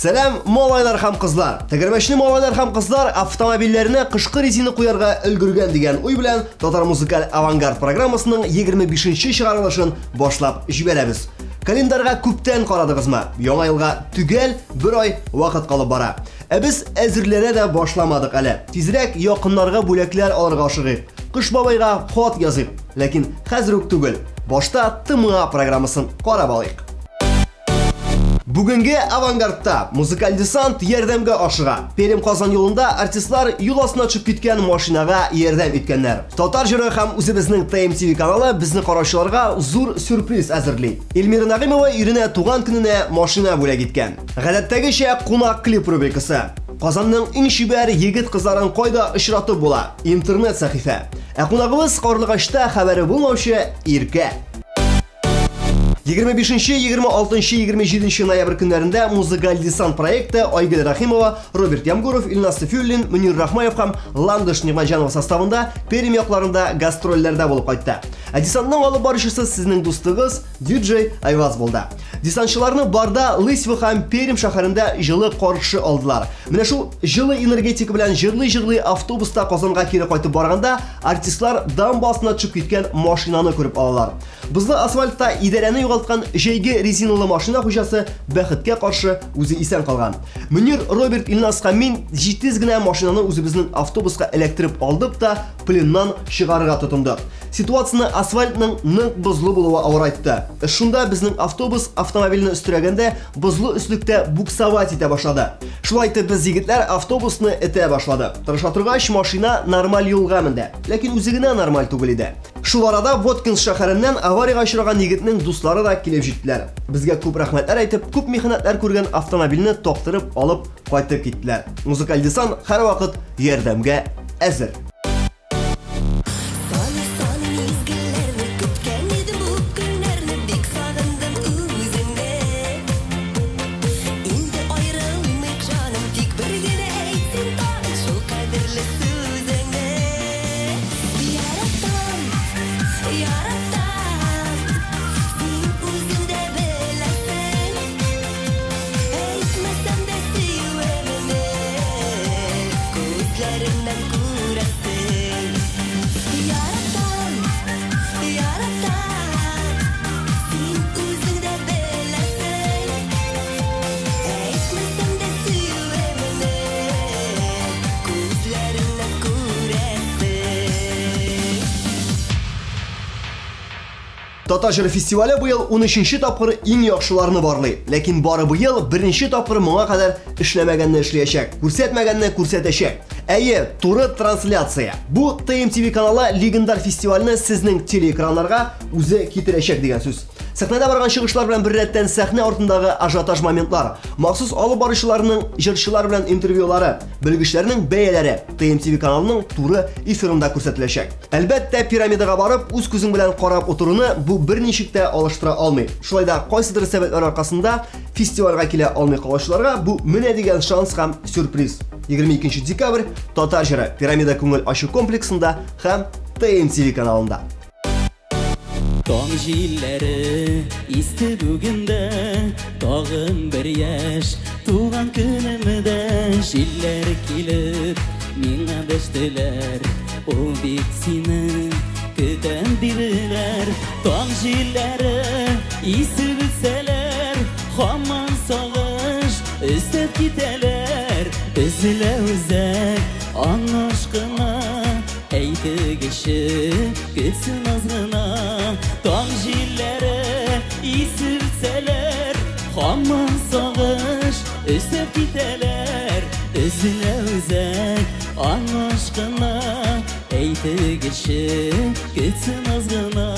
Сәлам, малайлар һәм кызлар. Тәгәрмәчле малайлар һәм кызлар автомобильләренә кышкы резина куярга өлгергән дигән уй белән Татар музыкаль авангард программасының 25-нче чыгарылышын башлап җибәрәбез. Календарьга күптән карадыгызмы? Яңа елга түгел, бер ай вакыт калып бара. Без әзерләнә дә башламадык әле. Тизрәк якыннарга бүләкләр алырга ашыгыйк. Кыш бабайга хат языйк. Ләкин хәзер үк түгел. Башта ТМА программасын карап алыйк. Бүгенге авангардта музыкаль десант ярдәмгә ашыга. Перем-Казан юлында артистлар юл астына төшеп киткән машинага ярдәм иткәннәр. Татар җыры һәм үзебезнең TMTV каналы безне караучыларга зур сюрприз әзерли. Эльмира Нагыймова иренә туган көненә машина бүләк иткән. Гадәттәгечә кунак клип рубрикасы. Казанның иң чибәр егет-кызларын кайда очратып була? Интернет сәхифә. Ә кунагыбыз Карлыгачта хәбәре булмаучы Иркә. 25, 26, 27 ноябрь көннәрендә музыкаль десант проекты Айгөл Рахимова, Роберт Ямгуров, Илнас Сафиуллин, Мөнир Рахмаев һәм Ландыш Нигъмәтҗанов составында Пермь якларында гастрольләрдә булып кайтты. Десантның алып баручысы сезнең дустыгыз диджей Айваз булды. Десантчыларны барда Лысьва һәм Пермь шәһәрендә җылы каршы алдылар. Менә шул җылы энергетика белән җырлый-җырлый автобуста Казанга кире кайтып барганда артистлар дамбасына төшеп киткән машинаны күреп алалар. Бызлы асфальтта идарәне югалткан җәйге резиналы машина хуҗасы бәхеткә каршы үзе исән калган. Мөнир, Роберт, Илнас һәм мин җитез генә машинаны үзебезнең автобуска эләктереп алдык та пленнан чыгарырга тотындык. Ситуацияны асфальтның нык бозлы булуы авырайтты. Шунда безнең автобус автомобильне өстерәгәндә бозлы өслектә буксовать итә башлады. Шулай итеп без егетләр автобусны этә башлады. Тырыша торгач машина нормаль юлга менде, ләкин үзе генә нормаль түгел иде. Шул арада Воткинс шәһәреннән аварияга очраган егетнең дуслары да килеп җиттеләр. Безгә күп рәхмәтләр әйтеп, күп михнәтләр күргән автомобильне токтырып алып кайтып киттеләр. Музыкаль десант һәрвакыт ярдәмгә әзер. Татар җыры фестивале бу ел 13-нче тапкыр иң яхшыларны барлый. Ләкин бары бу ел беренче тапкыр моңа кадәр эшләмәгәнне эшләячәк, күрсәтмәгәнне күрсәтәчәк. Әйе, туры трансляция. Бу TMTV каналы легендар фестивальне сезнең телеэкраннарга үзе китерәчәк дигән сүз. Сәхнәдә барган чыгышлар белән бер рәттән сәхнә артындагы ажиотаж моментлар, махсус алып баручыларның җырчылар белән интервьюлары, белгечләрнең бәяләре TMTV каналының туры эфирында күрсәтеләчәк. Әлбәттә, пирамидага барып, үз күзең белән карап утыруны бу берничек тә алыштыра алмый. Шулай да кайсыдыр сәбәпләр аркасында фестивальгә килә алмый калучыларга бу менә дигән шанс һәм сюрприз. 22 декабрь Татар җыры пирамида күңел ачу комплексында һәм TMTV каналында. Таң җилләре исте бүгендә, тагын бер яшь туган көнемдә, җилләр килеп миңа дәштеләр, ул бит сине көтәм диделәр. Таң җилләре исе белсәләр, һаман сагыш өстәп китәләр. Безлә үзәк аңлашкына әйтегече көтсен азгына. Таң җилләре исе белсәләр, һаман сагыш өстәп китәләр. Безлә үзәк аңлашкына әйтегече көтсен азгына.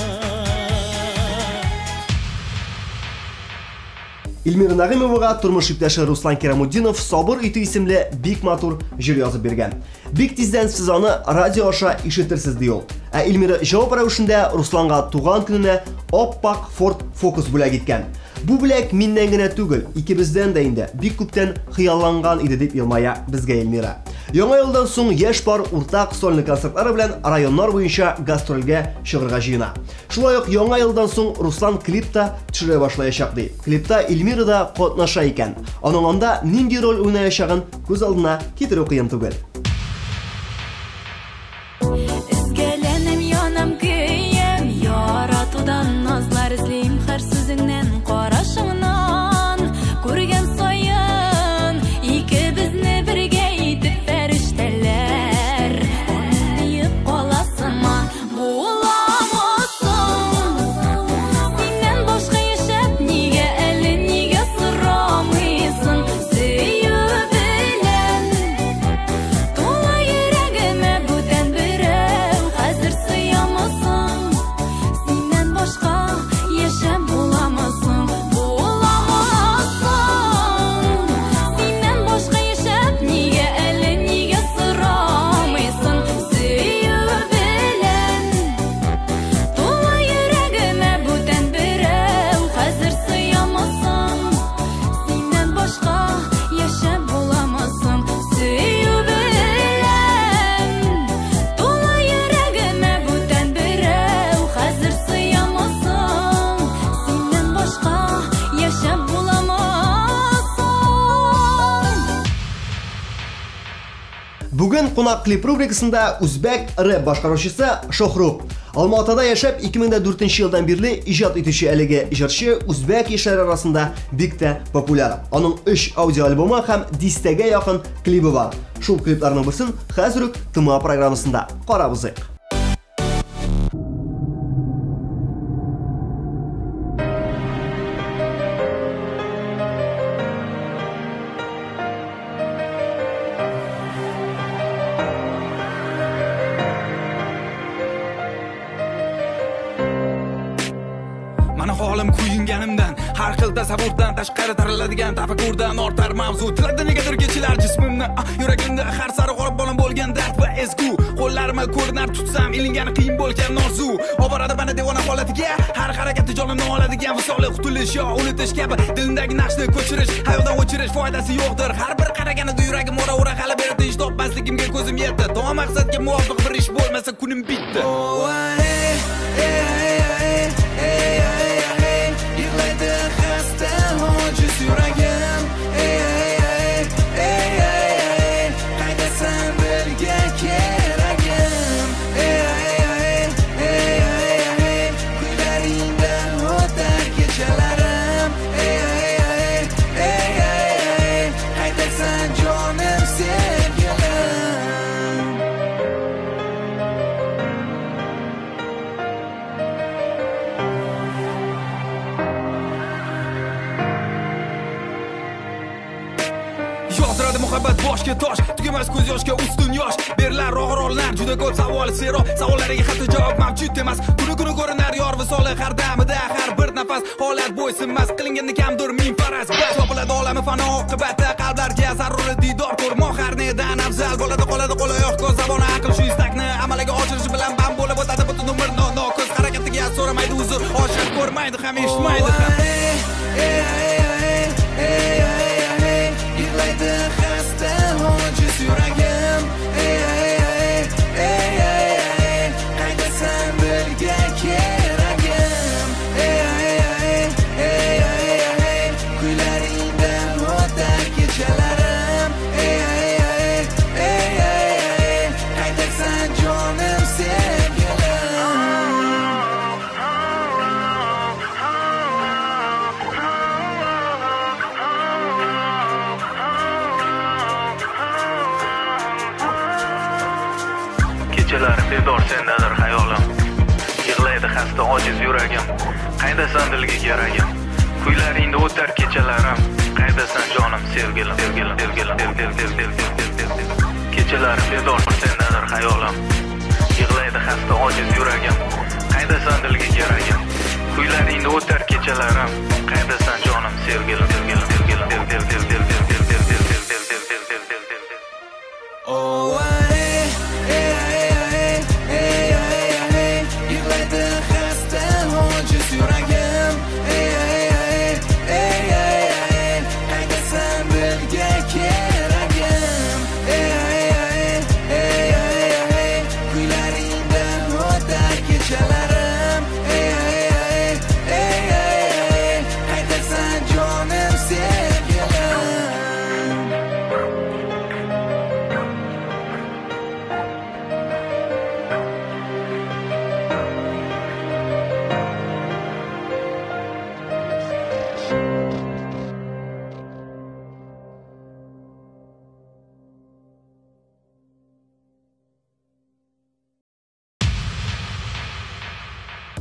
Эльмира Нагыймовага тормыш иптәше Руслан Керамуддинов Сабыр итү исемле бик матур җыр язып биргән. Бик тиздән сез аны радио аша ишетерсез ди ул. Ә Эльмира җавап рәвешендә Русланга туган көненә оппак Ford Focus бүләк иткән. Бу бүләк миннән генә түгел, икебездән дә инде бик күптән хыялланган иде дип елмая безгә Эльмира. Yangi yildan so'ng yosh bor o'rtaq sonli konsertlari bilan rayonlar bo'yicha gastrolga shiqirga jiyina. Shunday-q yangi yildan so'ng Ruslan klipda tushira boshlayacak deydi. Klipda Elmira da qatnasha ekan. Onun onda nindi rol o'ynayacagын ko'z oldina keltirib qo'yim tugul. Izgelenim yonam kuyim, yaratudan nazlar izleyim her sözünden qarashingdan ko'rgan soyin ikimizni birga yetib ferishtalar onlayib qolasizmi bo'lamosin sendan boshqa yashab nega ali nega so'ramaysan sevib bilan to'la yuragimga budan birov hozir suyamasan sendan boshqa yashab bo'lamasin Bugun qo'noq klip rubrikasida o'zbek rap boshqaruvchisi Shohrux Olmaotada yashab 2004-yildan beri ijod etuvchi haligi ijodchi o'zbek yoshlari orasida bekda populyar. Uning 3 audio albomi ham 10 taga yaqin klipi bor. Shu kliplarning birini hozir Tuma programmasida qarab o'zik. Holim kuyinganimdan har xil tasavvurdan tashqari tariladigan tafakkurdan ortar mavzu tilada negadir kechilar jismimni yuragimda har sari g'olib bolam bo'lgan dard va ezgu qo'llarimni ko'rinar tutsam ilingani qiyin bo'lgan orzu oboradi meni devona holatiga har harakati jonimni oladigan visoli qutulish yo unutish kabi dilimdagi naqshni ko'chirish hayotdan o'chirish foydasi yo'qdir har bir qaraganida yuragim ora hali berdi ish topmasligimga ko'zim yetdi to maqsadga muvofiq bir ish bo'lmasa kunim bitdi. Yuragim qaydasan bilga keragim kuylaringdan o'tar kechalarim qaydasan jonim sevgilim. Yozdiradi muhabbat boshga tosh, tugamas ko'z yoshga ustun yosh. Berilar og'irollar, juda ko'p savol zero. Savollariga hatto javob mavjud emas. Kuni ko'rinar yor visoli har damida, har bir nafas holat bo'ysunmas. Qilinganda kamdir ming faraz. Topiladi olami fano oqibatda qalblarga zarur diydor ko'rmoq har nedan afzal bo'ladi qoladi qo'l oyoq ko'z zabon aql shu istakni amalga oshirish bilan bam bo'lib o'tadi butun umr ko'z harakatiga so'ramaydi uzr oshiq ko'rmaydi ham eshitmaydi ham. Yuragim qaydasan bilga keragim kuylaringdan o'tar kechalarim qaydasan jonim Kechalarim bedor sendadir xayolim yig'laydi xasta ojiz yuragim qaydasan dilga keragim kuylaringda o'tar kechalarim qaydasan jonim sevgilim kechalarim bedor sendadir xayolim yig'laydi xasta ojiz yuragim qaydasan dilga keragim kuylaringda o'tar kechalarim qaydasan jonim sevgilim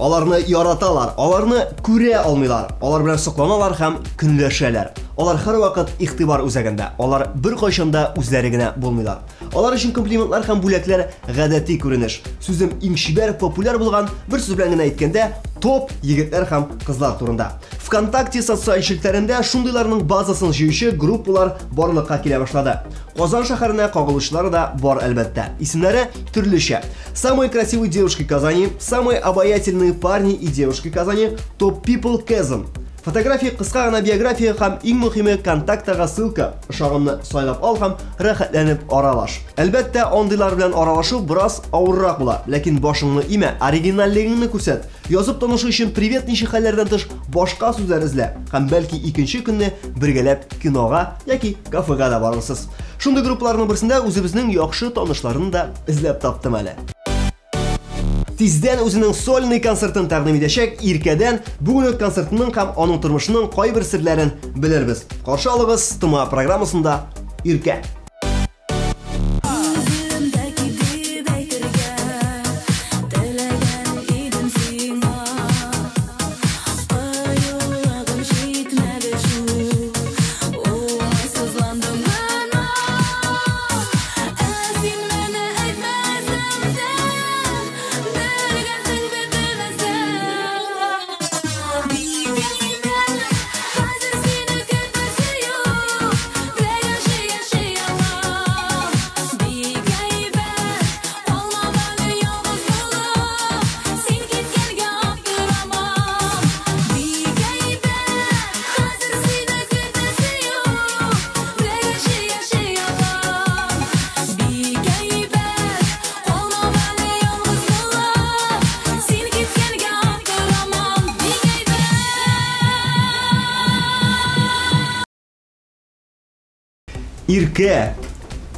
Аларны яраталар, аларны күрә алмыйлар, алар белән сокланалар һәм көнләшәләр. Алар һәр вакыт игътибар үзәгендә, алар бер кайчанда үзләре генә булмыйлар. Алар өчен комплиментлар һәм бүләкләр гадәти күренеш. Сүзем иң чибәр, популяр булган, бер сүз белән генә әйткәндә, топ егетләр һәм кызлар турында. ВКонтакте социаль челтәрендә шундыйларның базасын җыючы группалар барлыкка килә башлады. Казан шәһәренә кагылышлары да бар әлбәттә. Исемнәре төрлечә. Самые красивые девушки Казани, самые обаятельные парни и девушки Казани, Top People Kazan. Фотография кыска гына биография һәм иң мөһиме контактага ссылка. Шагымны сайлап ал һәм рәхәтләнеп аралаш. Әлбәттә, андыйлар белән аралашу бераз авыррак була, ләкин башыңны имә, оригиналлыгыңны күрсәт. Язып танышу өчен привет ничек хәлләрдән тыш башка сүзләр эзлә һәм бәлки икенче көнне бергәләп кинога яки кафега да барырсыз. Шундый группаларның берсендә үзебезнең яхшы танышларны да эзләп таптым әле. Тиздән үзенең сольный концертын тәкъдим итәчәк Иркәдән бүгенге концертының һәм аның тормышының кайбер серләрен белербез. Каршы алыгыз Тома программасында Иркә.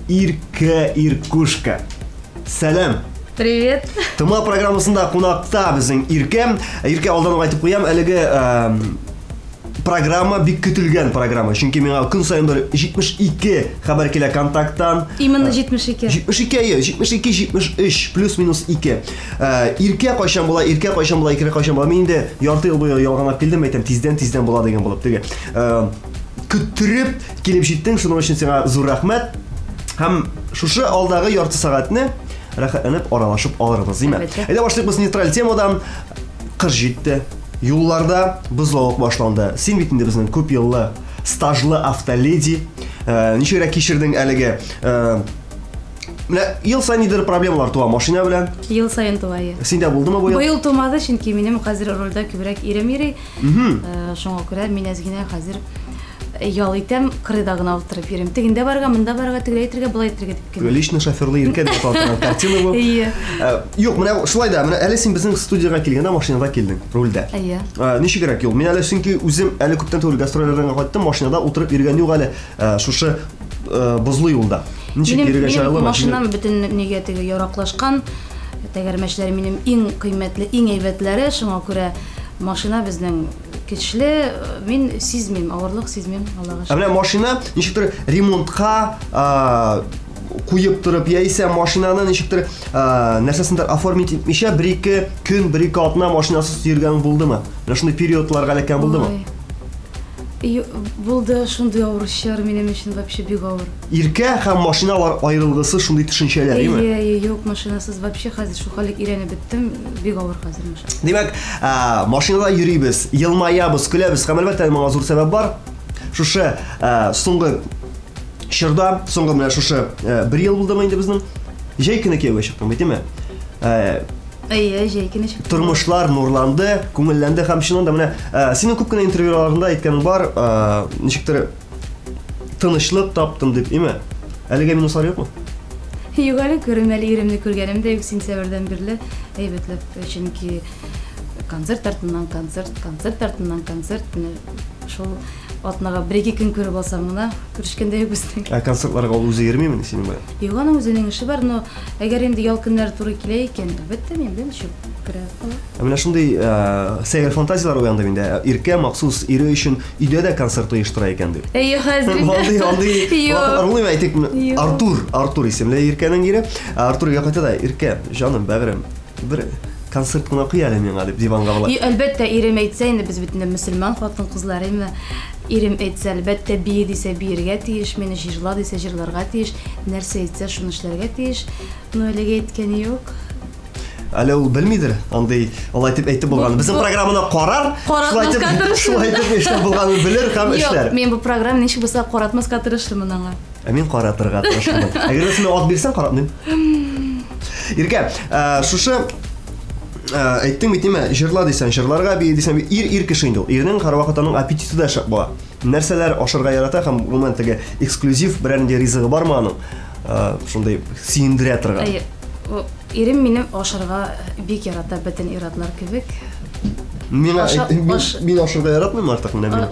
Иркә, Иркушка. Сәлам. Привет. Тома программасында кунакта безнең Иркә. Иркә, алдан ук әйтеп куям, әлеге программа бик көтелгән программа. Чөнки миңа көн сайын бер 72 хәбәр килә контакттан. Именно 72. 73 плюс-минус 2. Иркә кайчан була, Иркә кайчан була. Мин инде ярты ел буе ялганлап килдем, әйтәм, тиздән була дигән булып. Теге көттүреп килеп җиттең, шуның өчен сиңа зур рәхмәт. Һәм шушы алдагы ярты сәгатьне рәхәтләнеп аралашып алырбыз, димә. Әйдә башлыйбыз нейтраль темадан. Кыр җитте. Юлларда бозлавык башланды. Син бит инде безнең күп еллы стажлы автоледи. Ничегрәк кичердең әлеге? Менә ел сайын нидер проблемалар туа машина белән. Ел сайын туа. Синдә булдымы бу ел? Бу ел тумады, чөнки минем хәзер рольдә күбрәк ирем йөри. Шуңа күрә мин әзгенә хәзер ял итәм, кырыйда гына утырып йөрим. Тегендә барга, монда барга, тегеләй итәргә, булай итәргә дип кем. Лично шоферлы Иркә дип аталган картина бу. Юк, менә шулай да, менә әле син безнең студияга килгәндә машинада килдең, рульдә. Ничегрәк юл? Мин әле чөнки үзем әле күптән түгел гастрольләрдән кайттым, машинада утырып йөргән юк әле шушы бозлы юлда. Ничек йөргән җайлы машина? Машинам бөтен нигә теге яраклашкан. Тәгәрмәчләр минем иң кыйммәтле, иң әйбәтләре, шуңа күрә машина безнең көчле, мин сизмим, авырлык сизмим, Аллага шөкер. Менә машина ничектер ремонтка куеп торып, яисә машинаны ничектер нәрсәсендер оформить итмичә, 1-2 көн, 1-2 атна машинасыз йөргән булдымы? Менә шундый периодларга эләккән булдымы? Булды, шундый авыр чор минем өчен вообще бик авыр. Иркә һәм машиналар аерылгысы шундый төшенчәләр, диме? Юк, машинасыз вообще хәзер шу хәлек өйрәнеп беттем, бик авыр хәзер машина. Димәк, машинада йөрибез, елмаябыз, көләбез, һәм әлбәттә моңа зур сәбәп бар. Шушы соңгы чорда, соңгы менә шушы 1 ел булдымы инде безнең җәй көне кияүгә чыктым, битеме? Җәй көне чыктым. Тормышлар нурланды, күңелләнде һәм чыннан да менә синең күп кенә интервьюларында әйткәнең бар, ничектер тынычлык таптым дип, име? Әлегә минуслар юкмы? Юк, әле күрмәле иремне күргәнемдә юк, сентябрьдән бирле әйбәтләп, чөнки концерт артыннан концерт, концерт артыннан концерт, шул атнага 1-2 көн күреп алсам гына күрешкәндә юк безнең. Концертларга ул үзе йөрмиме синең белән? Юк, аның үзенең эше бар, но әгәр инде ял көннәр туры килә икән, әлбәттә мин белән шул керә. Менә шундый сәер фантазиялар уянды миндә. Иркә махсус ире өчен өйдә дә концерт оештыра икән дип. Хәзер. Андый әйтик, Артур исемле Иркәнең ире. Артурга кайта да, Иркә, җаным, бәгърем, бер концерт кына кый әле миңа дип диванга була. Әлбәттә, ирем әйтсә инде без бит инде мөселман хатын кызлары име. Ирем әйтсә, әлбәттә бие дисә биергә тиеш, мине җырла дисә җырларга тиеш, нәрсә әйтсә шуны эшләргә тиеш. Но әлегә әйткәне юк. Әле ул белмидер, андый алай дип әйтеп булган. Безнең программаны карар, шулай дип эшләп булганын белер һәм эшләр. Юк, мен бу программа ничек булса каратмаска тырышырмын аңа. Мин каратырга тырышырмын. Әгәр син ат бирсәң каратмыйм. Иркә, шушы әйттең бит ниме, җырла дисәң, җырларга бие дисәң, ир кеше инде ул. Ирнең һәрвакыт аның аппетиты да шәп була. Нәрсәләр ашырга ярата һәм гомумән теге эксклюзив берәр ризыгы бармы аның? Шундай сөендерә торган. Ирем минем ашырга бик ярата бөтен иратлар кебек. Мин ашырга яратмыйм артык менә мин.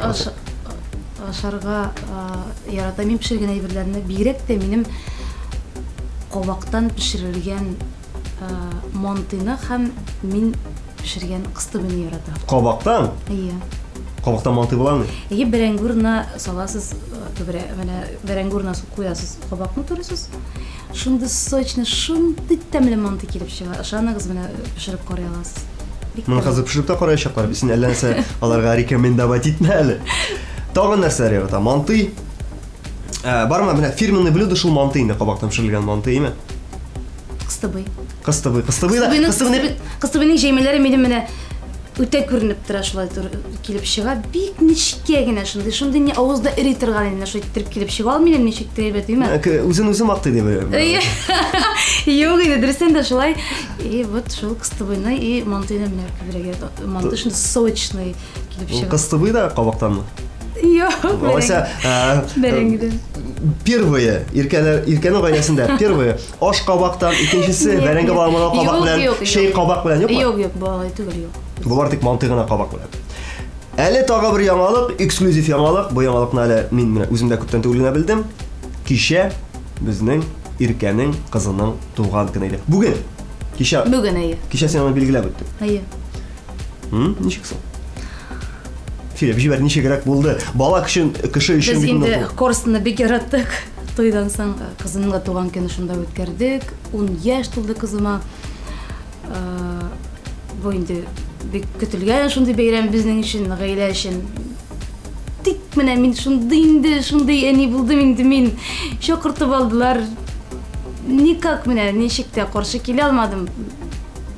Ашарга ярата мин пешергән әйберләрне бигрәк тә минем кабактан пешерелгән мантыйны һәм мин пешергән кыстыбыны ярата. Кабактан? Ие. Кабактан манты буламы? Ие, берәңгүрне саласыз, менә берәңгүрне куясыз, кабакны турысыз. Шунда сочный, шунда тәмле манты килеп чыга. Ашаныгыз менә пешереп карый аласыз. Моны хәзер пешереп тә караячаклар. Син әллә нәрсә аларга рекомендовать итмә әле. Тагын нәрсәләр ярата? Манты. Бармы менә фирменный блюдо шул манты инде, кабактан пешерелгән манты име? Кыстыбый. Кыстыбыйның җәймәләре минем менә үтә күренеп тора, шулай килеп чыга. Бик нечкә генә шундый не авызда эри торган инде, шулай иттереп килеп чыга минем ничек тәйбәт име? Үзен мактый дип. Юк, инде дөрестән дә шулай. Вот шул кыстыбыйны и мантыйны менә күбрәк. Манты шундый сочный килеп чыга. Кыстыбый да кабактанмы? Юк. Алайса, первые иркәнең гаиләсендә первые аш кабактан, икенчесе бәрәңге баламалы кабак белән, шәй кабак белән юкмы? Юк, балай түгел, юк. Булар тик манты гына кабак белән. Әле тагы бер яңалык, эксклюзив яңалык. Бу яңалыкны әле мин менә үзем дә күптән түгел генә белдем. Кичә безнең иркәнең кызының туган көне иде. Бүген. Бүген әйе. Кичә син аны билгеләп үттең. Әйе. Ничек соң? Филипп, җибәр ничегрәк булды? Бала кеше өчен бит инде Корстны бик яраттык. Тойдан соң кызымның туган көне шунда үткәрдек. 10 яшь тулды кызыма. Бу инде бик көтелгән шундый бәйрәм безнең өчен, гаилә өчен. Тик менә мин шундый әни булдым инде мин. Чакыртып алдылар. Никак менә ничек тә каршы килә алмадым.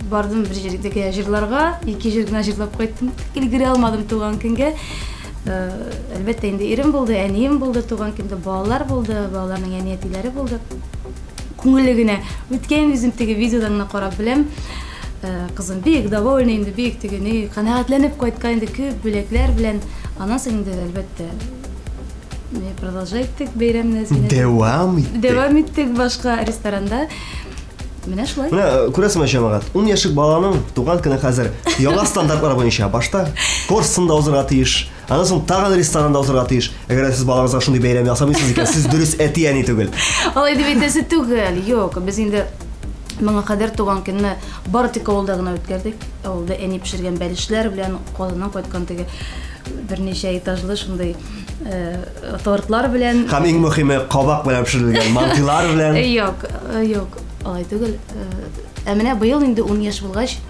Бардым bir җирдәге җырларга, 2 җир генә җырлап кайттым. Илгерә алмадым туган көнгә. Әлбәттә инде ирем булды, әнием булды туган көндә, балалар булды, балаларның әниятиләре булды. Күңелле генә үткән үзем теге видеодан гына карап беләм. Кызым бик довольный инде, бик тегене канәгатьләнеп кайткан инде, күп бүләкләр белән. Аннан соң инде әлбәттә продолжайттык бәйрәмне. Дәвам иттек башка ресторанда. Менә шулай. Менә күрәсезме җәмәгать? 10 яшьлек баланың туган көне хәзер яңа стандартлар буенча башта Корсында узырга тиеш, аннан соң тагын ресторанда узырга тиеш. Әгәр сез балагызга шундый бәйрәм ясамыйсыз икән, сез дөрес әти-әни түгел. Алай дип әйтәсе түгел. Юк, без инде моңа кадәр туган көнне бары тик авылда гына үткәрдек. Авылда әни пешергән бәлешләр белән Казаннан кайткан теге берничә этажлы шундай тортлар белән. Һәм иң мөһиме кабак белән пешерелгән мантылар белән. Юк. Алай түгел. Менә быел инде 10 яшь булгач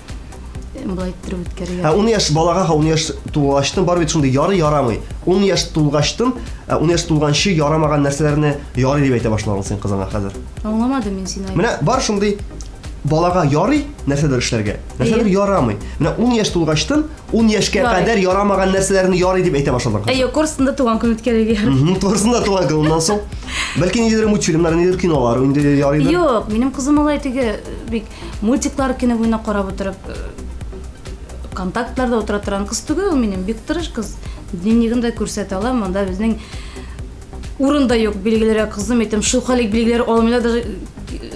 булай иттереп үткәргән. 10 яшь балага 10 яшь тулгаштын бар бит шундый ярамый. 10 яшь тулгаштын, 10 яшь тулганчы ярамаган нәрсәләрне ярый дип әйтә башлаган син кызыңа хәзер. Аңламадым мин сине. Менә бар шундый балага ярый нәрсәдер эшләргә. Нәрсәдер ярамый. Менә 10 яшь тулгаштын, 10 яшькә кадәр ярамаган нәрсәләрне ярый дип әйтә башлаган. Корсында туган көн үткәргән. Корсында туган көн уннан соң. Бәлки нидер мультфильмнар, нидер кинолар, инде ярыйдыр. Юк, минем кызым алай теге бик мультиклар кино буена карап утырып, контактларда утыра торган кыз түгел, минем бик тырыш кыз. Дневнигында күрсәтә алам, монда безнең урында юк билгеләре кызым, әйтәм, шул хәлик билгеләре алмыйлар, даже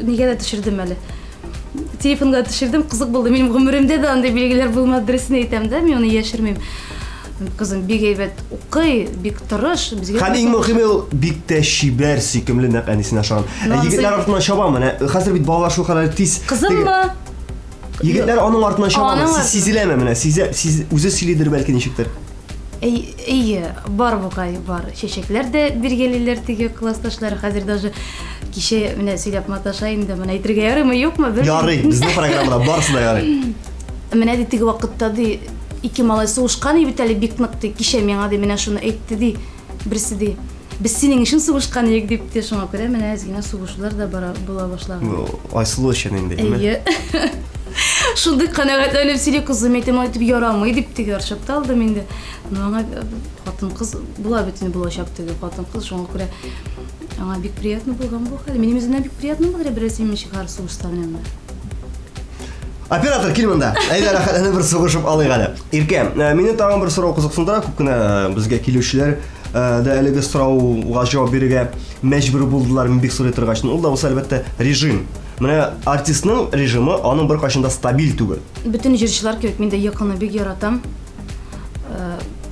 нигә дә төшердем әле. Телефонга төшердем, кызык булды. Минем гомеремдә дә андай билгеләр булмады, дөресен әйтәм дә, мин аны яшермим. Кызым бик әйбәт укый, бик тырыш, безгә. Һәм иң мөһиме ул бик тә чибәр сөйкемле нәкъ әнисенә ошаган. Егетләр артыннан чаба менә. Хәзер бит балалар шул кадәр тиз. Кызыммы? Егетләр аның артыннан чаба. Сизеләме менә? Үзе сөйлидер бәлки ничектер. Әйе, бар букай, бар. Чәчәкләр дә биргәлиләр теге классташлар. Хәзер даже кичә менә сөйләп маташа инде, менә әйтергә ярыймы, юкмы? Ярый, безнең программада барысы да ярый. Менә ди теге вакытта ди ике малай сугышкан бит әле бик нык ди. Кичә миңа ди менә шуны әйтте ди. Берсе ди. Без синең өчен сугышкан идек дип те шуңа күрә менә әзгенә сугышлар да була башлаган. Айсылу өчен инде. Әйе. Шундый канәгатьләнеп сөйли кызым әйтәм айтып ярамый дип теге арчапта алдым инде. Аңа хатын кыз була бит инде булачак теге хатын кыз шуңа күрә аңа бик приятно булган бу хәл. Минем үземә бик приятно булды берсе мине чыгар сугышта менә. Оператор килмәндә. Әйдә рәхәтләнеп бер сугышып алыйк әле. Иркә, мине тагын бер сорау кызыксындыра, күп кенә безгә килүчеләр да әлеге сорауга җавап бирергә мәҗбүр булдылар, мин бик сорый торгач. Ул да әлбәттә режим. Менә артистның режимы аның бер кайчанда стабиль түгел. Бүтән җырчылар кебек мин дә якынны бик яратам.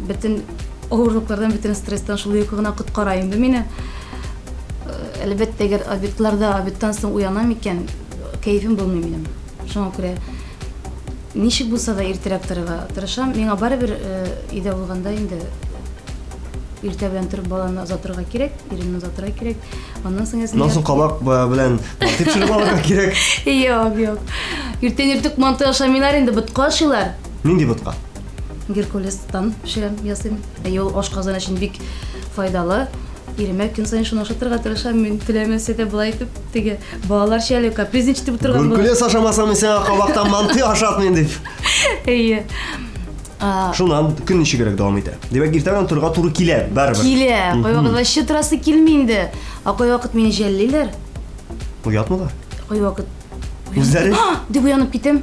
Бүтән авырлыклардан, бүтән стресстан шул якына коткара инде мине. Әлбәттә, әгәр обедтан соң уянам икән, кәефем булмый минем. Шуңа күрә ничек булса да иртәрәк торырга тырышам. Миңа барыбер өйдә булганда инде иртә белән торып баланы озатырга кирәк, иремне озатырга кирәк. Аннан соң Насың кабак белән тепшереп алырга кирәк. Юк. Иртән монтаж ашамыйлар инде, бутка ашыйлар. Нинди бутка? Геркулестан пешерәм, ясыйм. Ул ашказан өчен бик файдалы. Иреме көн сайын шуны ашатырга тырышам. Мин теләмәсә дә булай итеп, теге балаларча әле капризничать итеп торган була. Геркулес ашамасам син кабактан манты ашатмыйм дип. Әйе. Шуннан көн ничегрәк дәвам итә. Димәк, иртәгән торырга туры килә, барыбер. Килә. Кай вакыт вообще торасы килми инде. Кай вакыт мине жәллиләр. Уятмыйлар. Кай вакыт. Үзләре? Дип уянып китәм.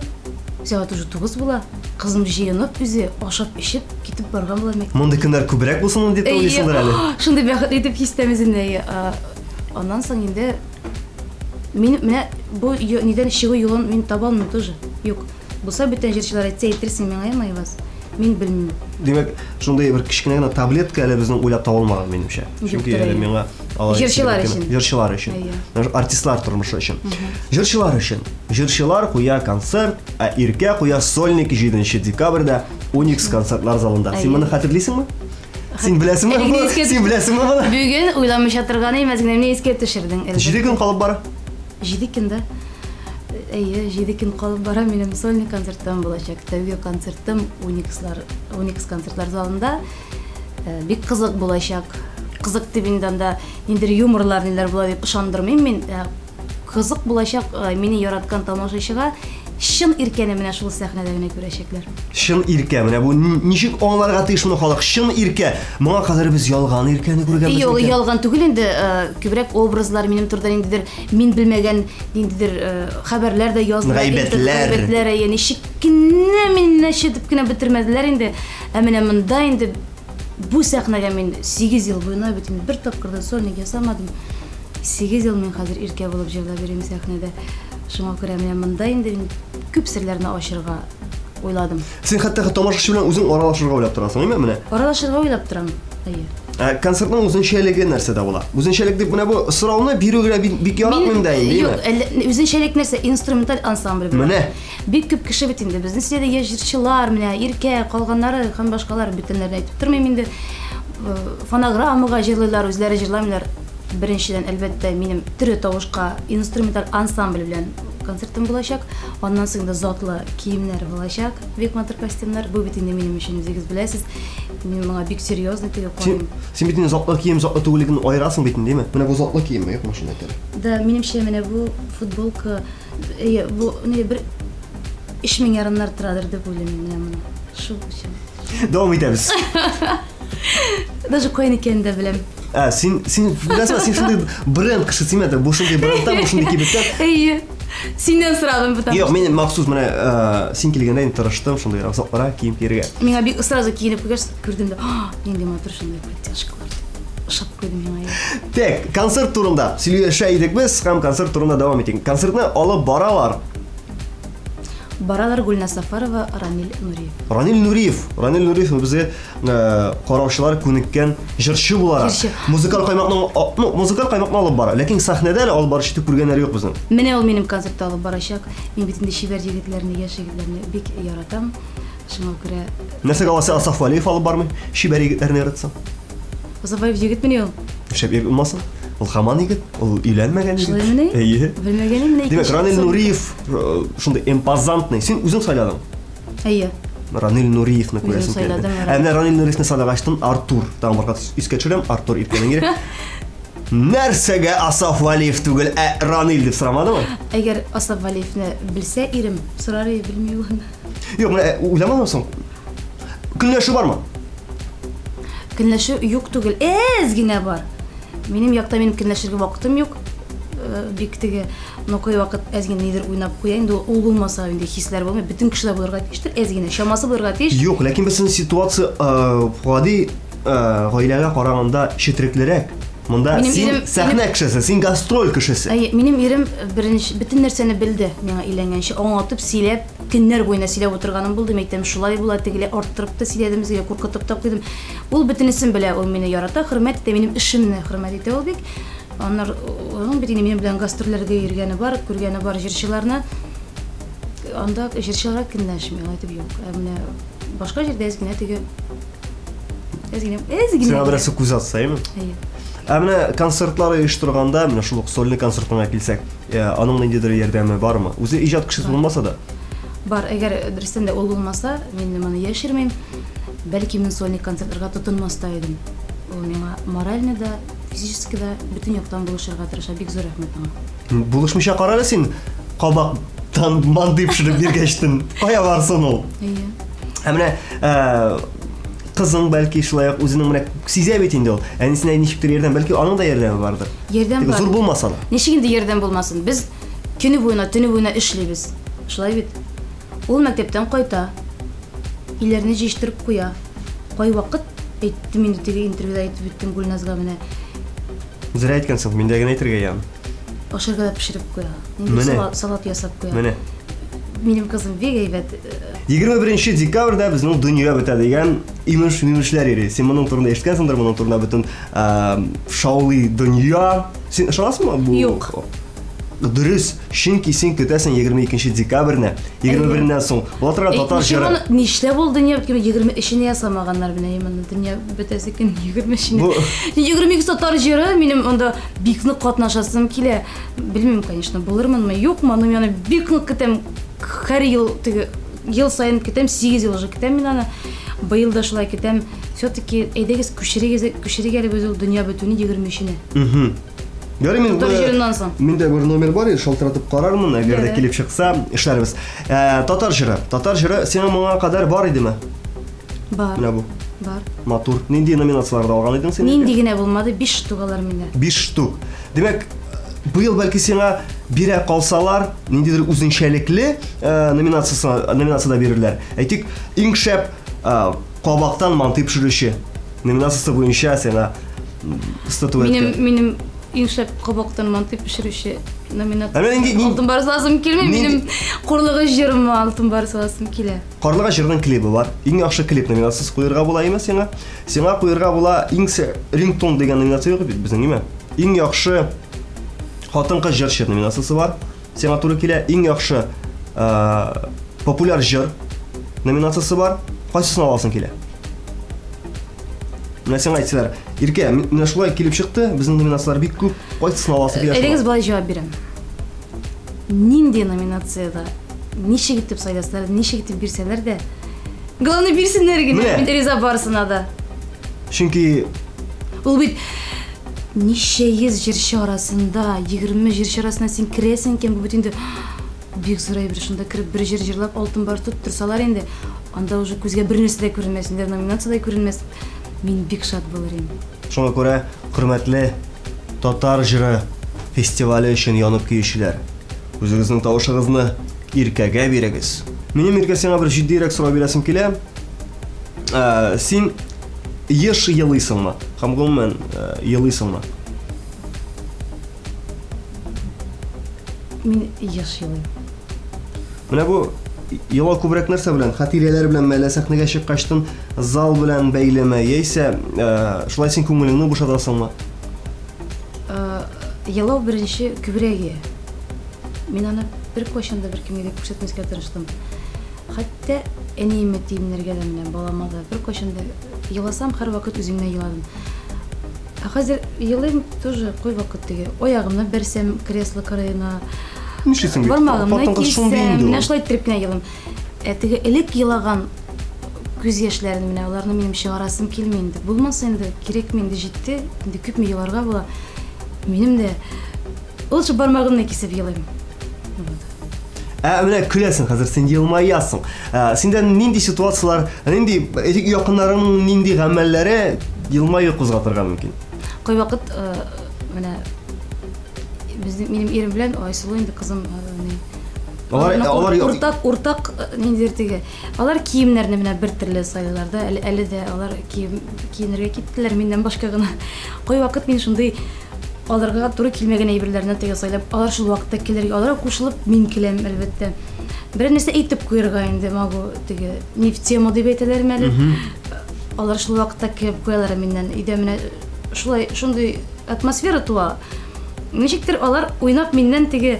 Сәгать уже 9 була. Кызым җыенып, үзе ашап эчеп китеп барган була мәктәпкә. Монда көннәр күбрәк булсын дип уйлыйсыңдыр әле. Шундый бәхет итеп хистәмез инде. Аннан соң инде мин менә бу нидән чыгу юлын мин таба алмыйм тоже. Юк. Булса бүтән җырчылар әйтсә әйтерсең миңа майваз. Мин белмим. Димәк, шундый бер кичкенә генә таблетка әле безнең уйлап таба алмаган минемчә. Чөнки әле миңа җырчылар өчен. Артистлар тормышы өчен. Җырчылар өчен. Җырчылар куя концерт, ә Иркә куя сольник 7 декабрьдә Уникс концертлар залында. Син моны хәтерлисеңме? Син беләсеңме? Син беләсеңме моны? Бүген уйламыйча торган эмас, менә искә төшердең. 7 көн калып бара. 7 көндә. Әйе, 7 көн калып бара, минем сольник концерттан булачак. Тәүге концертым Уникс концертлар залында. Бик кызык булачак. Кызык дигәндә да инде юморлар ниләр була дип ышандырмыйм мин. Кызык булачак, мине яраткан тамашачыга шын Иркәне менә шул сәхнәдә генә күрәчәкләр. Шын Иркә, менә бу ничек аңларга тиеш моны халык? Шын Иркә. Моңа кадәр без ялган Иркәне күргәнбез. Юк, ялган түгел инде, күбрәк образлар минем турдан индидер, мин белмәгән индидер хәбәрләр дә яздылар. Гайбәтләр, яни шиккенә мине шәдеп кенә бетермәделәр инде. Ә менә монда инде бу сәхнәгә мин 8 ел буена бит бер тапкырда сольник ясамадым. 8 ел мин хәзер Иркә булып җырлап йөрим сәхнәдә. Шуңа күрә менә монда инде күп серләрне ачырга уйладым. Син хәтта тамашачы белән үзең аралашырга уйлап торасың, әйме менә? Аралашырга уйлап торам. Әйе. Концертның үзенчәлеге нәрсәдә була? Үзенчәлек дип менә бу сорауны бирүгә бик яратмыйм да инде. Юк, үзенчәлек нәрсә? Инструменталь ансамбль. Менә бик күп кеше бит инде. Безнең синдә җырчылар, менә Иркә, калганнары һәм башкалар бөтенләрне әйтеп тормыйм инде. Фонограммага җырлыйлар, үзләре җырламыйлар. Беренчедән әлбәттә минем төре тавышка инструменталь ансамбль белән концертым булачак. Аннан соң да затлы киемнәр булачак. Бик матур костюмнар. Бу бит инде минем өчен үзегез беләсез. Мин моңа бик серьезно теге карыйм. Син бит инде затлы кием, затлы түгеллеген айырасың бит инде, менә бу затлы киемме, юк машина әйтәләр. Да, минемчә менә бу футболка, бу не бер 3000 ярымнар торадыр дип уйлыйм менә моны. Шул өчен. Дәвам итәбез. Даже кайны икәнен дә беләм. Син беләсеңме, син шундый бренд кеше син бу шундый брендта, бу шундый кибеттә. Әйе. Синнән сорадым бу. Юк, мин махсус менә син килгәндә тырыштым шундый затлара кием киргә. Миңа бик сразу киенеп күрдем дә, нинди матур шундый подтяжкалар. Шап куйдым миңа. Так, концерт турында сөйләшә идек без, һәм концерт турында дәвам итик. Концертны алып баралар. Баралар Гүлназ Сафарова, Ранил Нуриев. Ранил Нуриев безгә караучылар күнеккән җырчы булара. Музыкаль каймакны алып бара, ләкин сәхнәдә алып барышты күргәннәр юк безнең. Менә ул минем концертта алып барачак. Мин бит инде шибәр җегетләрне, яшь җегетләрне бик яратам. Шуңа күрә. Нәрсәгә алса Асаф Валиев алып бармый? Шибәр җегетләрне яратсың. Асаф Валиев җегет менә ул. Шәбир булмасын. Ул хаман егет, ул өйләнмәгән егет. Шулаймыни? Әйе. Белмәгәнем менә. Димәк, Ранил Нуриев шундый импозантный. Син үзең сайладың. Әйе. Ранил Нуриевны күрәсең килде. сайладым, Әмма Ранил Нуриевны сайлагачтан Артур, тагын бер кат искә төшерәм, Артур Иркәнең. Нәрсәгә Асаф Валиев түгел, Ранил дип сорамадымы? Әгәр Асаф Валиевны белсә ирем, сорар иде, белми ул. Юк, менә уйламадыңсың. Көнләшү бармы? Көнләшү юк түгел, генә бар. Минем якта минем көнләшергә вакытым юк. Бик теге нокой вакыт әзгенә нидер уйнап куя, инде ул булмаса инде хисләр булмый, бөтен кешеләр булырга тиештер, әзгенә шамасы булырга тиеш. Юк, ләкин безнең ситуация гади гаиләгә караганда четереклерәк. Монда син сәхнә кешесе, син гастроль кешесе. Әйе, минем ирем беренче бөтен нәрсәне белде. Миңа өйләнгәнче аңлатып, сөйләп, көннәр буена сөйләп утырганым булды. Мәктәп шулай була, тегеле арттырып та сөйләдем, сезгә куркытып та куйдым. Ул бөтенесен белә, ул мине ярата, хөрмәт итә, минем эшемне хөрмәт итә ул бик. Аннар onun бит минем белән гастрольләргә йөргәне бар, күргәне бар җырчыларны. Анда җырчыларга көнләшми, әйтеп юк. Менә башка җирдә әзгенә теге әзгенә. Сиңа бераз күз атсаймы? Әйе. Менә концертлар оештырганда, менә шул сольный концертына килсәк, аның ниндидер ярдәме бармы? Үзе иҗат кешесе булмаса да. Бар, әгәр дөрестән дә ул булмаса, мин моны яшермәйм. Бәлки мин сольный концертларга тотынмас та идем. Ул миңа морально да, физически да бөтен яктан булышырга тырыша, бик зур рәхмәт аңа. Булышмыйча карала син кабактан манды пешереп биргәчтен. Кая барсын ул? Әйе. Менә кызың бәлки шулай үзенең менә сизә бит инде ул. Әнисенә ничектер ярдәм, бәлки аның да ярдәме бардыр. Ярдәм бар. Зур булмаса да. Ничек инде ярдәм булмасын? Без көне буена, төне буена эшлибез. Шулай бит. Ул мәктәптән кайта. Иләрне җыштырып куя. Кай вакыт әйттем инде теге интервьюда әйтеп биттем Гүлназга менә. Зря әйткәнсең, мин дә генә әйтергә ям. Ашарга да пешереп куя. Инде салат ясап куя. Менә. Минем кызым бик әйбәт. 21 декабрьдә безнең дөнья бетә дигән имеш-мимешләр йөри. Син моның турында ишеткәнсеңдер, моның турында бөтен шаулый дөнья. Син ышанасыңмы бу? Юк. Дөрес, чөнки син көтәсең 22 декабрьне, 21-нән соң. Булатырга татар җыры. Нишләп ул дөнья беткән 23-не ясамаганнар менә именно дөнья бетәсе көн 23-не. 22 татар җыры минем анда бик нык катнашасым килә. Белмим, конечно, булырмынмы, юкмы, но мен бик нык көтәм. Һәр ел теге ел сайын көтәм, 8 ел уже көтәм мин аны. Быел да шулай көтәм. Все-таки әйдәгез күчерегез әле без ул дөнья бетүне 23-не. Ярый, мин дә бер номер бар, шалтыратып карармын, әгәр дә килеп чыкса, эшләрбез. Татар җыры сиңа моңа кадәр бар идеме? Бар. Менә бу. Бар. Матур. Нинди номинацияларда алган идең син? Нинди генә булмады, 5 штугалар миндә. 5 штук. Демәк, быел бәлки сиңа бирә калсалар, ниндидер үзенчәлекле номинацияда бирерләр. Әйтик, иң шәп кабактан манты пешерүче номинациясе буенча сиңа статуэтка. Минем иң шәп кабактан манты пешерүче номинация. Алтын Алтын барысы лазым килми, минем курлыгы җырым алтын барысы лазым килә. Карлыга җырның клипы бар. Иң яхшы клип номинациясе куярга була име сиңа? Сиңа куярга була иң рингтон дигән номинация юк бит безнең име? Иң яхшы хатын-кыз җырчы номинациясе бар. Сиңа туры килә иң яхшы популяр җыр номинациясе бар. Кайсысын аласың килә? Менә сиңа әйтсәләр, Иркә, менә шулай килеп чыкты, безнең номинациялар бик күп. Кайсысын аласың килә? Әйдәгез болай җавап бирәм. Нинди номинацияда ничек итеп сайласалар, ничек итеп бирсәләр дә, главное бирсеннәр генә, мин риза барысына да. Чөнки Ул бит ничә йөз җырчы арасында, 20 җырчы арасына син керәсең икән, бу бит инде бик зур әйбер, шунда кереп бер җыр җырлап алтын бар тотып торсалар инде, анда уже күзгә бер нәрсә дә күренмәс, инде номинациядә күренмәс. Мин бик шат булыр идем. Шуңа күрә, хөрмәтле татар җыры фестивале өчен янып көючеләр, үзегезнең тавышыгызны Иркәгә бирегез. Минем Иркә сиңа бер җитдирәк сорау бирәсем килә. Син еш елыйсыңмы? Һәм гомумән елыйсыңмы? Мин еш елыйм. Менә бу Йола күбрәк нәрсә белән, хатирәләр белән мәлә сәхнәгә чыккачтын зал белән бәйлеме, яисә шулай син күңелеңне бушатасыңмы? Ялау беренче күбрәге. Мин аны бер кайчанда бер кемгә күрсәтмәскә тырыштым. Хәтта әниемә тиемнәргә дә менә балама да бер кайчанда еласам һәр вакыт үземне еладым. Хәзер елыйм тоже кой вакыт теге. Аягымны берсәм кресло кырыена. Нишлисең бит? Бармагымны кисәм, менә шулай итеп кенә елым. теге элек елаган күз яшьләрен менә аларны минем чыгарасым килми инде. Булмаса инде кирәкми инде җитте. Инде күпме еларга була. Минем дә ул шу бармагымны кисеп елыйм. Менә көләсең хәзер, син елмаясың. Синдән нинди ситуациялар, нинди якыннарыңның нинди гамәлләре елмаю кузгатырга мөмкин? Кай вакыт менә минем ирем белән Айсылу инде кызым уртак ниндидер теге. Алар киемнәрне менә бер төрле сайлыйлар да, әле дә алар киенергә киттеләр миннән башка гына. Кай вакыт мин шундый аларга туры килмәгән әйберләрне теге сайлап, алар шул вакытта килергә, аларга кушылып мин киләм әлбәттә. Бер нәрсә әйтеп куярга инде магу теге нефтема дип әйтәләрме әле. Алар шул вакытта килеп куялар миннән. Идә менә шулай шундый атмосфера туа. Ничектер алар уйнап миннән теге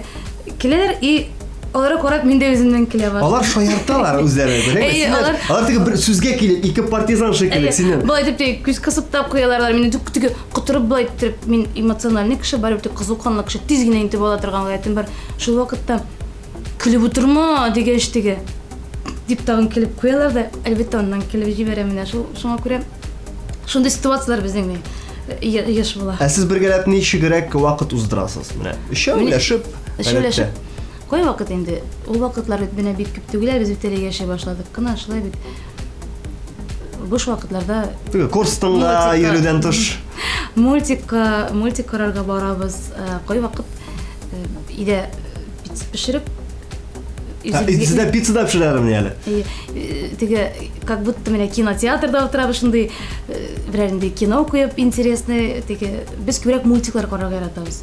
киләләр и алар карап миндә үземнән килә бар. Алар шаярталар үзләре, беләсезме? Алар теге бер сүзгә килеп, ике партизан шикелле синнән. Булай дип теге күз кысып та куялар, мине теге кытырып булай итеп, мин эмоциональ кеше бар, бит кызуканлы кеше, тиз генә интеп ала торган гаятым бар. Шул вакытта көлеп утырма дигән штеге дип тагын килеп куялар да, әлбәттә аннан килеп җибәрәм менә шуңа күрә. Шундый ситуациялар безнең яш була. Сез бергәләп ничегрәк вакыт уздырасыз? Менә эшәүләшеп, Кай вакыт инде, ул вакытлар менә бик күп түгел, без бит әле яшәй башладык кына, шулай бит. Буш вакытларда курстыңга йөрүдән тыш мультик карарга барабыз. Кай вакыт иде пешереп Sizdə pizza pişirərəm yəni. Теге как будто менә кинотеатрда утырабыз, шундый берәр инде кино куеп интересный, теге без күбрәк мультиклар карарга яратабыз.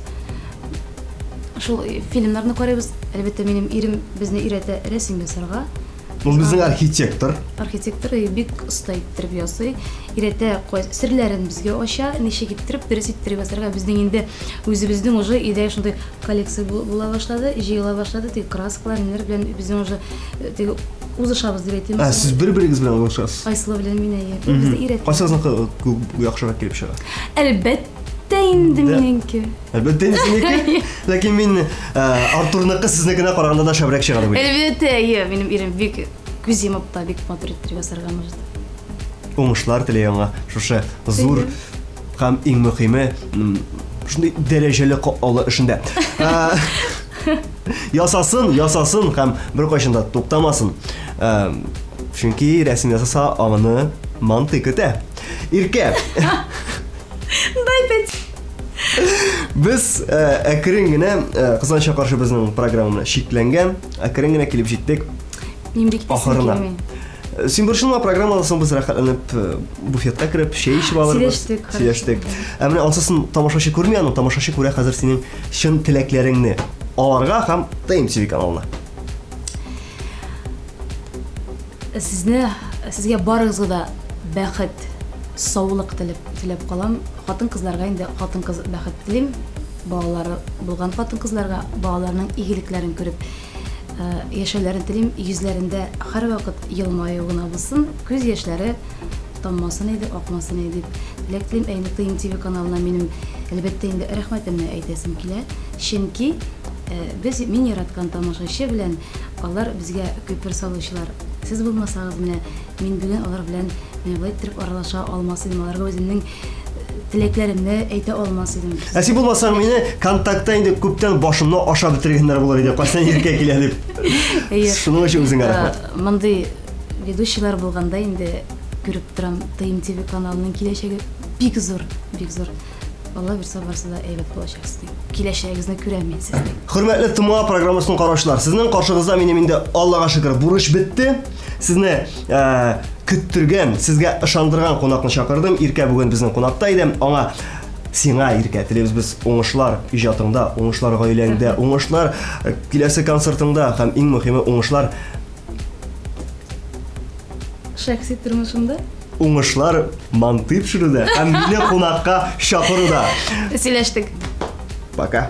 Шул фильмнарны карыйбыз. Әлбәттә минем ирем безне өйрәтә рәсем ясарга. Ул безнең архитектор. Архитектор бик оста иттереп ясый. Өйрәтә серләрен безгә ача, ничек иттереп дөрес иттереп ясарга. Безнең инде үзебезнең уже идея шундый коллекция була башлады, җыела башлады. Теге краскалар, ниләр белән безнең уже теге узышабыз дип әйтәм. Сез бер-берегез белән узышасыз. Айсылу белән мин безне өйрәтә. Кайсыгызның яхшырак килеп чыга? Әлбәттә инде минеке. Әлбәттә инде. Ләкин мин Артурныкы сезнекенә караганда да шәбрәк чыга дип. Әлбәттә, минем ирем бик күз йомып та бик матур иттереп ясарга мөҗде. Уңышлар теләйем аңа. Шушы зур һәм иң мөһиме шундый дәрәҗәле катлы эшендә. Ясасын һәм бер кайчанда туктамасын. Чөнки рәсем ясаса аны мантык итә. Иркә. Дай бит. Biz әкрен генә кызганча каршы безнең программаны шикләнгән, әкрен генә килеп җиттек. Ахырына. Син биршынма программасын без рәхәтләнеп буфетка кирип, чәй эчеп алырбыз. Сөйләштек. Менә ансысын тамашачы күрми, аны тамашачы күрә хәзер синең чын теләкләреңне аларга һәм TMTV каналына. Сезгә барыгызга да бәхет, саулык теләп калам. Хатын-кызларга инде хатын-кыз бәхет телим. Балалары булган хатын-кызларга балаларның игелекләрен күреп яшәүләрен телим, йөзләрендә һәр вакыт елмаю гына булсын, күз яшьләре таммасын иде, акмасын иде дип теләк телим. Әйне TMTV каналына минем әлбәттә инде рәхмәтемне әйтәсем килә. Чөнки мин яраткан тамашачы белән алар безгә күпер салучылар. Сез булмасагыз менә мин бүген алар белән булай итеп аралаша алмас идем, аларга үземнең теләкләремне әйтә алмас идем. Син булмасаң мине контактта инде күптән башымны аша битергәннәр булыр иде. Кайсан иркә килә дип. Шуның өчен үзеңә рәхмәт. Мондый ведущийлар булганда инде күреп торам, TMTV каналының киләчәге бик зур. Алла бирсә барсы да әйбәт булачаксыз. Киләчәгегезне күрәм мин сезнең. Хөрмәтле Тума программасын караучылар, сезнең каршыгызда минем инде Аллага шөкер бурыч бетте. Сезне көттергән, сезгә ышандырган кунакны чакырдым. Иркә бүген безнең кунакта иде. Аңа сиңа Иркә телибез без уңышлар иҗатыңда, уңышлар гаиләңдә, уңышлар киләсе концертыңда һәм иң мөһиме уңышлар шәхси тормышымда. Уңышлар манты пешерүдә һәм мине кунакка чакыруда. Сөйләштек. Пока.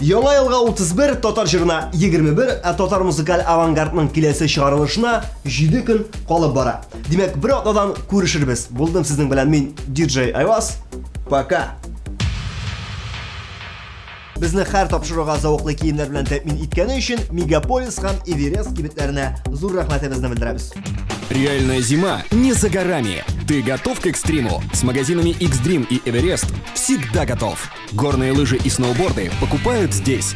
Яңа елга 31, татар җырына 21, татар музыкаль авангардның киләсе чыгарылышына 7 көн калып бара. Димәк, бер атнадан күрешербез. Булдым сезнең белән мин, диджей Айваз. Пока. Безне һәр тапшыруга зауыклы киемнәр белән тәэмин иткәне өчен Мегаполис һәм Эверест кибетләренә зур рәхмәтебезне белдерәбез. Реальная зима не за горами. Ты готов к экстриму? С магазинами X-Dream и Everest всегда готов. Горные лыжи и сноуборды покупают здесь.